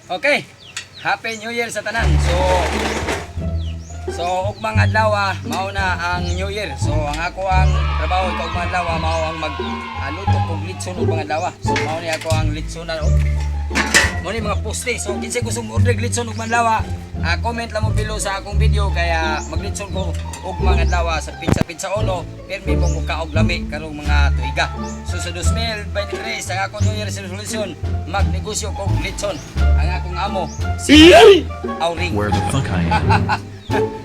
Okay. Happy New Year sa tanan. So ugmang adlaw mao na ang New Year. So ang ako ang trabaho ug ugmang adlaw mao ang magluto kog litson ugmang adlaw. So mao ni ako ang litsonan mo ni mga poste. So kinsa gusto mo order litson ugmang adlaw, comment lang mo below sa akong video kaya maglitson ko ugmang adlaw sa pizza uno. Permi mo muka og lami karong mga tuiga. So sa 2023 ang akong New Year resolution magnegosyo kog litson. Ang akong amo si Auring. Where the fuck I am?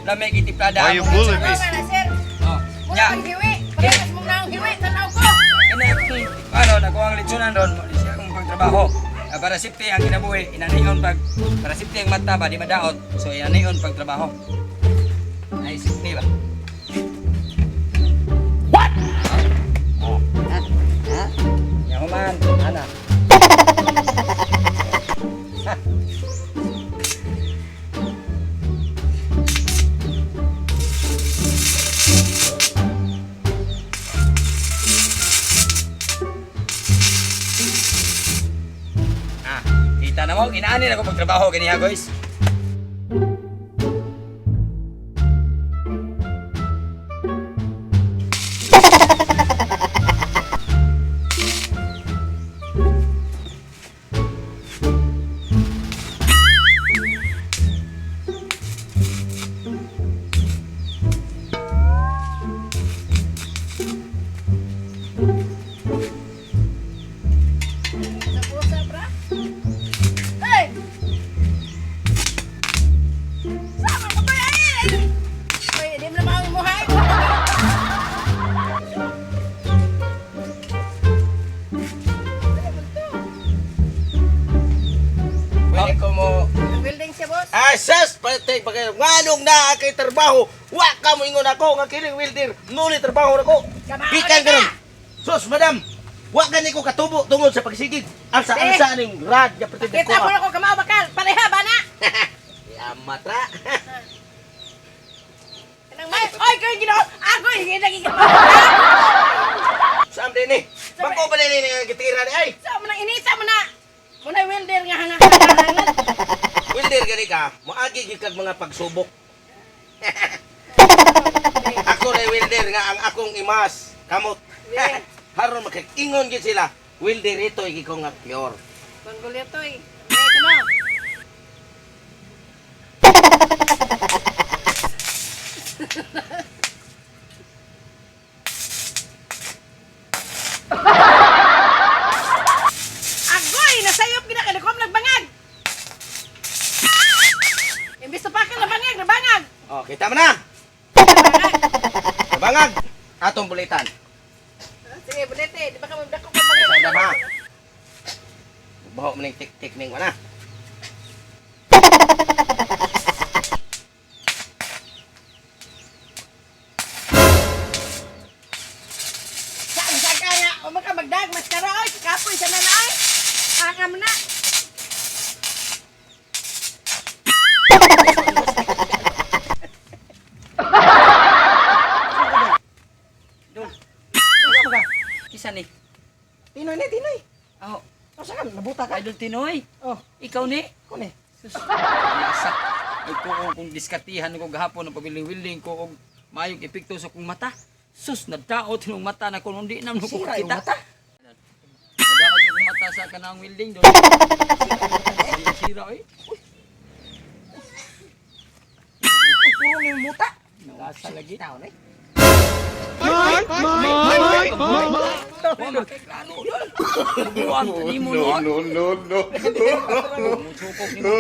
Lami gitiplada. Why you bully me? Oh, nya. Ano na ko ang litsunan ron, siya akong pagtrabaho. Para safety ang kinabuhi, inaniyon para safety ang mata ba di madaot. So inaniyon pagtrabaho. Ay safety ba? What? Oh. Ha? Yaman, ana. Kita na mo, inaanin ako pagtrabaho ganiya guys. Asas pati bagay nganong naa kay trabaho wa ka mo ingon ako nga kining welder nuli trabaho nako bikan karon sus madam wa gani ko katubo tungod sa pagsigig asa ning rad ya pati ko kita mo ko kamao bakal pareha ba na yamat ra kanang may oy kay Ginoo ako hindi naging sam din ni bako ba ni gitira ni ay sa man inita mo na muna welder nga hangan welder gani ka moagi gid kag mga pagsubok ako na welder nga ang akong imas kamot haron makag-ingon gid sila welder ito iki ko nga pure Banggulo to eh kuno agoy nasayop gina kay kom nagbangag imbis pa ka nabangag oh kita mo na bangag atong bulitan sige bulete di ba ka magdako ka sa bangag dama baho mo ning tik-tik ning wala sa ka nga o maka magdag mas karo oy kapoy sa nanay angam na Kisa ni? Tinoy ni tinoy Oh, asa ka nabuta ka Idol Tinoy. oh Ikaw ni? ko ni Sus. Nasa. Ay kung diskatihan ko gahapon ng pabiling-wiling ko og maayong epekto sa kong mata. Sus, nadaot yung mata na kung hindi naman ko Sira yung kita. mata? Nadaot yung mata sa kanang wielding doon. Sira eh. puro ni muta Nasa lagi. taon eh Buwan ni mo no. no. Musukok ni mo.